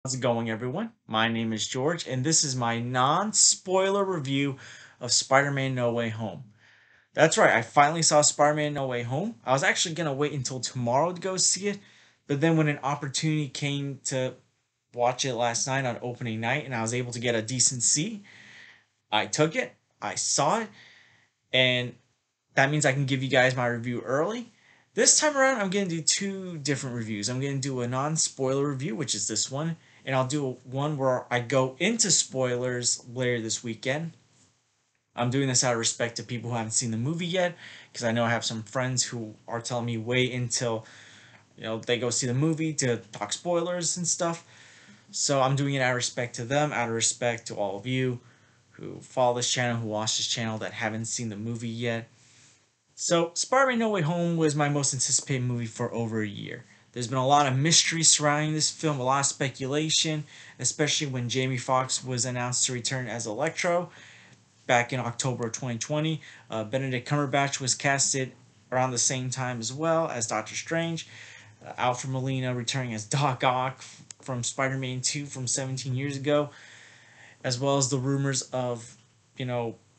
How's it going, everyone? My name is George, and this is my non-spoiler review of Spider-Man No Way Home. That's right, I finally saw Spider-Man No Way Home. I was actually gonna wait until tomorrow to go see it, but then when an opportunity came to watch it last night on opening night and I was able to get a decent seat, I took it, I saw it, and that means I can give you guys my review early. This time around, I'm going to do two different reviews. I'm going to do a non spoiler review, which is this one, and I'll do one where I go into spoilers later this weekend. I'm doing this out of respect to people who haven't seen the movie yet, because I know I have some friends who are telling me wait until they go see the movie to talk spoilers and stuff. So I'm doing it out of respect to them, out of respect to all of you who follow this channel, who watch this channel that haven't seen the movie yet. So, Spider-Man No Way Home was my most anticipated movie for over a year. There's been a lot of mystery surrounding this film, a lot of speculation, especially when Jamie Foxx was announced to return as Electro back in October of 2020. Benedict Cumberbatch was casted around the same time as well as Doctor Strange. Alfred Molina returning as Doc Ock from Spider-Man 2 from 17 years ago, as well as the rumors of,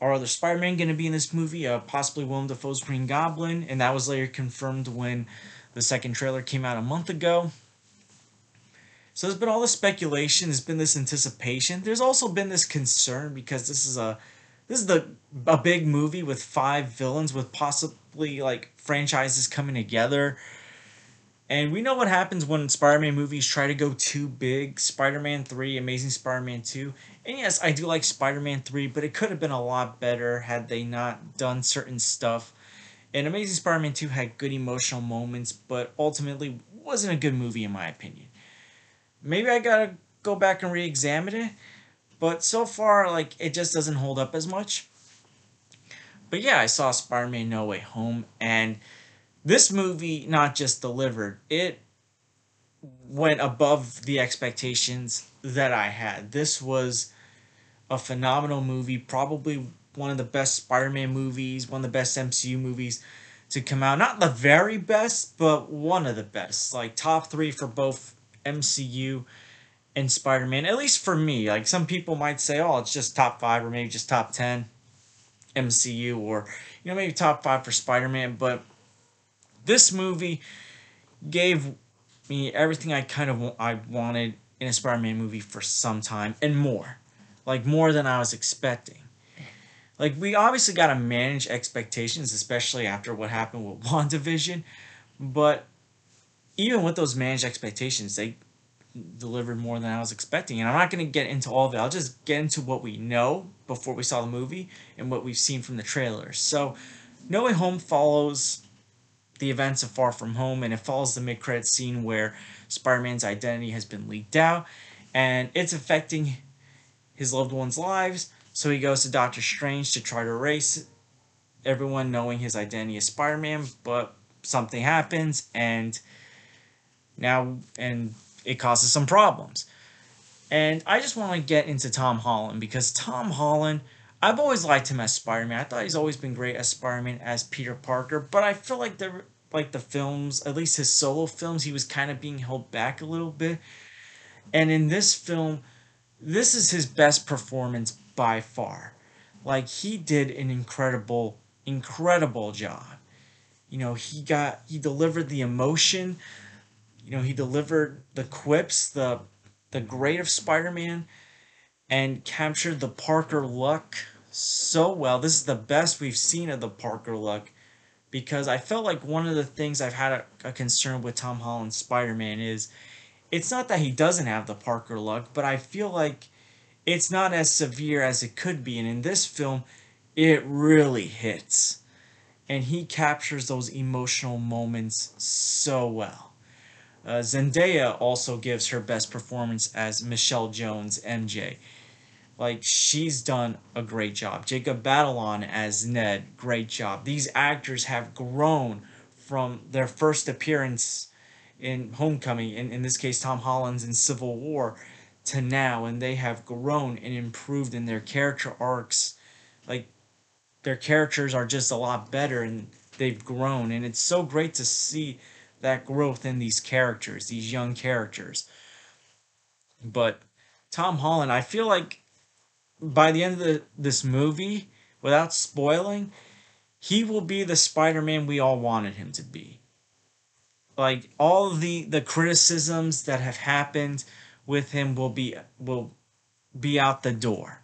our other Spider-Man going to be in this movie? Possibly Willem Dafoe's Green Goblin, and that was later confirmed when the second trailer came out a month ago. So there's been all this speculation. There's been this anticipation. There's also been this concern because this is a big movie with five villains with possibly like franchises coming together. And we know what happens when Spider-Man movies try to go too big. Spider-Man 3, Amazing Spider-Man 2. And yes, I do like Spider-Man 3, but it could have been a lot better had they not done certain stuff. And Amazing Spider-Man 2 had good emotional moments, but ultimately wasn't a good movie in my opinion. Maybe I gotta go back and re-examine it, but so far, like, it just doesn't hold up as much. But yeah, I saw Spider-Man No Way Home, and this movie not just delivered, it went above the expectations that I had. This was a phenomenal movie, probably one of the best Spider-Man movies, one of the best MCU movies to come out. Not the very best, but one of the best. Like top 3 for both MCU and Spider-Man. At least for me. Like some people might say, "Oh, it's just top 5 or maybe just top 10 MCU or maybe top 5 for Spider-Man." But this movie gave me everything I wanted in a Spider-Man movie for some time and more. Like more than I was expecting. Like we obviously got to manage expectations, especially after what happened with WandaVision. But even with those managed expectations, they delivered more than I was expecting. And I'm not going to get into all of it. I'll just get into what we know before we saw the movie and what we've seen from the trailers. So, No Way Home follows the events of Far From Home, and it follows the mid-credit scene where Spider-Man's identity has been leaked out, and it's affecting his loved ones' lives. So he goes to Doctor Strange to try to erase everyone knowing his identity as Spider-Man, but something happens and it causes some problems. And I just want to get into Tom Holland because Tom Holland, I've always liked him as Spider-Man. I thought he's always been great as Spider-Man as Peter Parker, but I feel like the films, at least his solo films, he was kind of being held back a little bit. And in this film, this is his best performance by far. Like he did an incredible job. He delivered the emotion. He delivered the quips, the great of Spider-Man, and captured the Parker look so well. This is the best we've seen of the Parker look because I felt like one of the things I've had a concern with Tom Holland's Spider-Man is it's not that he doesn't have the Parker look, but I feel like it's not as severe as it could be. And in this film, it really hits. And he captures those emotional moments so well. Zendaya also gives her best performance as Michelle Jones, MJ. Like, she's done a great job. Jacob Batalon as Ned, great job. These actors have grown from their first appearance in Homecoming, in this case, Tom Holland's in Civil War, to now, and they have grown and improved in their character arcs. Like, their characters are just a lot better and they've grown, and it's so great to see that growth in these characters, these young characters. But Tom Holland, I feel like by the end of this movie, without spoiling, he will be the Spider-Man we all wanted him to be. Like all of the criticisms that have happened with him will be out the door.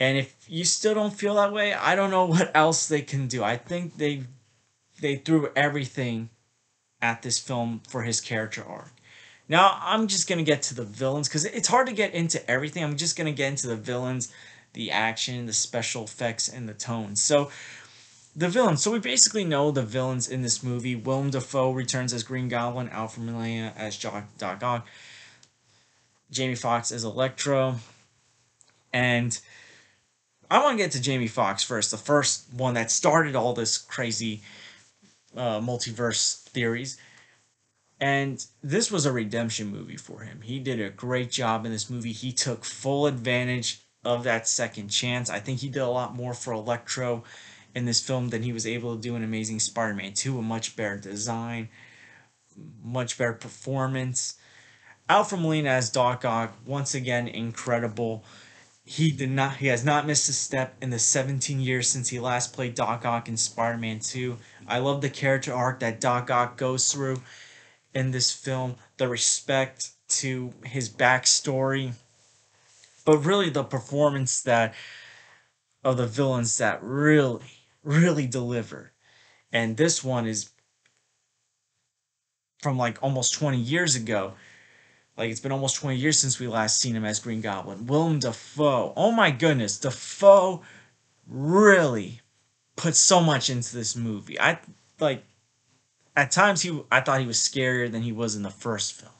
And if you still don't feel that way, I don't know what else they can do. I think they threw everything at this film for his character arc. Now, I'm just going to get to the villains because it's hard to get into everything. I'm just going to get into the villains, the action, the special effects, and the tone. So, the villains. So, we basically know the villains in this movie. Willem Dafoe returns as Green Goblin, Alfred Molina as Doc Ock, Jamie Foxx as Electro, and I want to get to Jamie Foxx first, the first one that started all this crazy multiverse theories. And this was a redemption movie for him. He did a great job in this movie. He took full advantage of that second chance. I think he did a lot more for Electro in this film than he was able to do in Amazing Spider-Man 2. A much better design, much better performance. Alfred Molina as Doc Ock, once again, incredible. He has not missed a step in the 17 years since he last played Doc Ock in Spider-Man 2. I love the character arc that Doc Ock goes through in this film, the respect to his backstory, but really the performance that of the villains that really delivered. And this one is from like almost 20 years ago. Like it's been almost 20 years since we last seen him as Green Goblin. Willem Dafoe. Oh my goodness, Dafoe really put so much into this movie. I like at times I thought he was scarier than he was in the first film.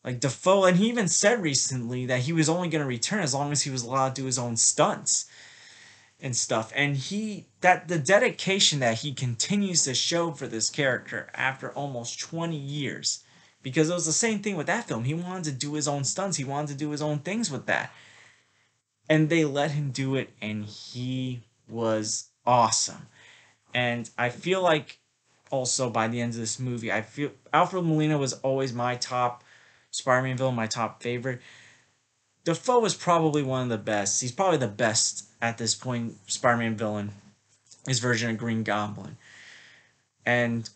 Like Defoe, and he even said recently that he was only going to return as long as he was allowed to do his own stunts and stuff. And that the dedication that he continues to show for this character after almost 20 years, because it was the same thing with that film. He wanted to do his own stunts. He wanted to do his own things with that, and they let him do it, and he was awesome. And I feel like also by the end of this movie, I feel Alfred Molina was always my top Spider-Man villain, my top favorite. Defoe is probably one of the best. He's probably the best at this point Spider-Man villain, his version of Green Goblin. And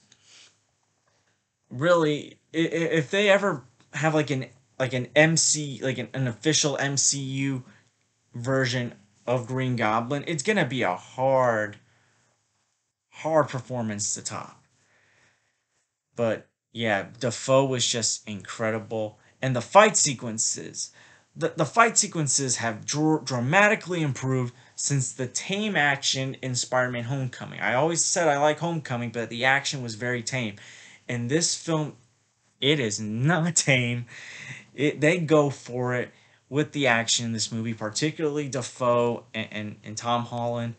really, if they ever have like an MC an official MCU version of Green Goblin, it's gonna be a hard performance to top. But yeah, Defoe was just incredible, and the fight sequences have dramatically improved since the tame action in Spider-Man: Homecoming. I always said I like Homecoming, but the action was very tame. In this film, it is not tame. They go for it with the action in this movie, particularly Defoe and Tom Holland.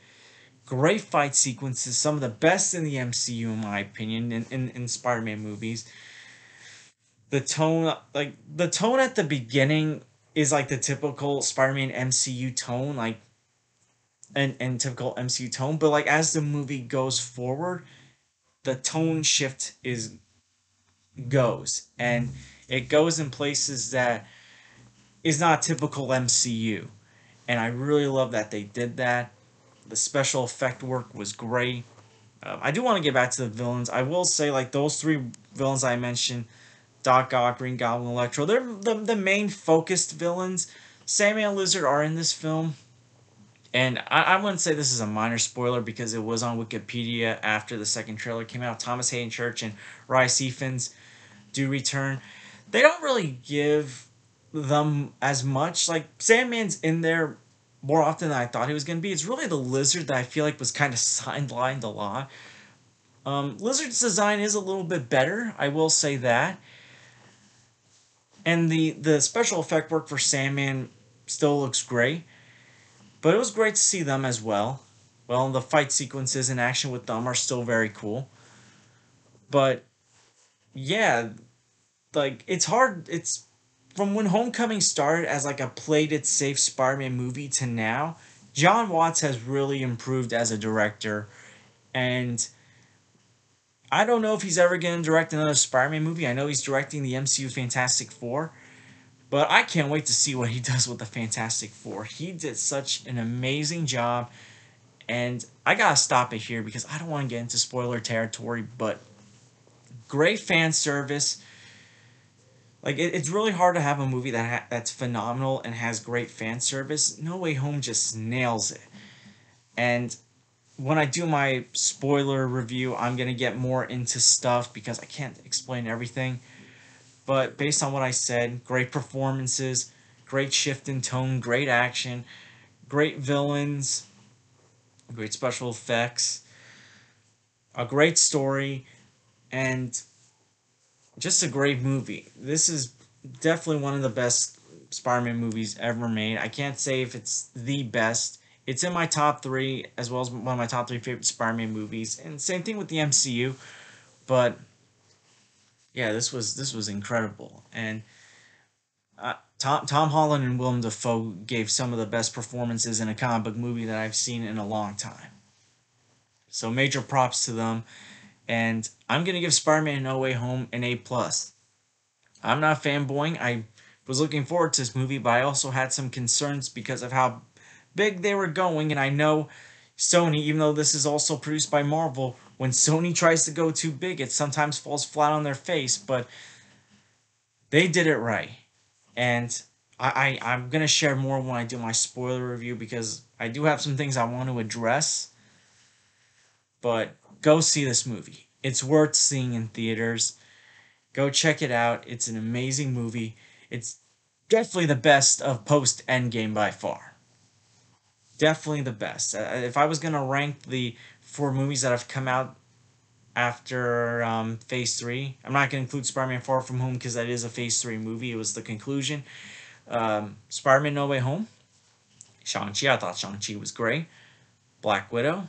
Great fight sequences, some of the best in the MCU in my opinion, in Spider-Man movies. The tone at the beginning is like the typical Spider-Man MCU tone, like and typical MCU tone, but like as the movie goes forward, the tone shift is goes and it goes in places that is not typical MCU. And I really love that they did that. The special effect work was great. I do want to get back to the villains. I will say, like, those three villains I mentioned, Doc Ock, Green Goblin, Electro, they're the main focused villains. Sandman, Lizard are in this film. And I wouldn't say this is a minor spoiler because it was on Wikipedia after the second trailer came out. Thomas Hayden Church and Rhys Ifans do return. They don't really give them as much. Like, Sandman's in there more often than I thought he was going to be. It's really the Lizard that I feel like was kind of sidelined a lot. Lizard's design is a little bit better, I will say that. And the special effect work for Sandman still looks great. But it was great to see them as well. Well, the fight sequences and action with them are still very cool. But yeah, like it's hard. It's from when Homecoming started as like a played it safe Spider-Man movie to now. John Watts has really improved as a director, and I don't know if he's ever going to direct another Spider-Man movie. I know he's directing the MCU Fantastic Four, but I can't wait to see what he does with the Fantastic Four. He did such an amazing job, and I gotta stop it here because I don't want to get into spoiler territory. But great fan service. Like it's really hard to have a movie that's phenomenal and has great fan service. No Way Home just nails it. And when I do my spoiler review, I'm gonna get more into stuff because I can't explain everything. But based on what I said, great performances, great shift in tone, great action, great villains, great special effects, a great story, and just a great movie. This is definitely one of the best Spider-Man movies ever made. I can't say if it's the best. It's in my top three, as well as one of my top three favorite Spider-Man movies. And same thing with the MCU. But yeah, this was incredible. And Tom Holland and Willem Dafoe gave some of the best performances in a comic book movie that I've seen in a long time. So major props to them. And I'm gonna give Spider-Man No Way Home an A+. I'm not fanboying. I was looking forward to this movie, but I also had some concerns because of how big they were going. And I know Sony, even though this is also produced by Marvel, when Sony tries to go too big, it sometimes falls flat on their face. But they did it right. And I'm going to share more when I do my spoiler review because I do have some things I want to address. But go see this movie. It's worth seeing in theaters. Go check it out. It's an amazing movie. It's definitely the best of post Endgame by far. Definitely the best. If I was gonna rank the four movies that have come out after Phase Three, I'm not gonna include Spider-Man: Far From Home because that is a Phase Three movie. It was the conclusion. Spider-Man: No Way Home, Shang-Chi. I thought Shang-Chi was great. Black Widow,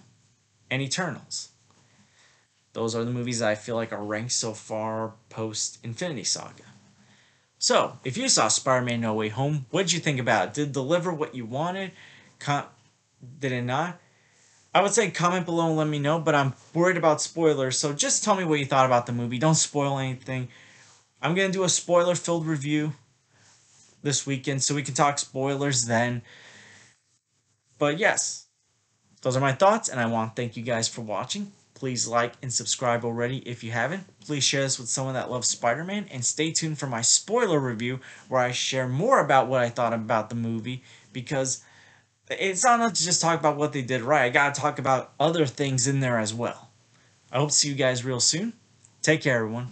and Eternals. Those are the movies that I feel like are ranked so far post Infinity Saga. So, if you saw Spider-Man No Way Home, what did you think about it? Did it deliver what you wanted? Did it not? I would say comment below and let me know, but I'm worried about spoilers, so just tell me what you thought about the movie. Don't spoil anything. I'm going to do a spoiler-filled review this weekend, so we can talk spoilers then. But yes, those are my thoughts, and I want to thank you guys for watching. Please like and subscribe already if you haven't. Please share this with someone that loves Spider-Man, and stay tuned for my spoiler review where I share more about what I thought about the movie, because it's not enough to just talk about what they did right. I gotta talk about other things in there as well. I hope to see you guys real soon. Take care, everyone.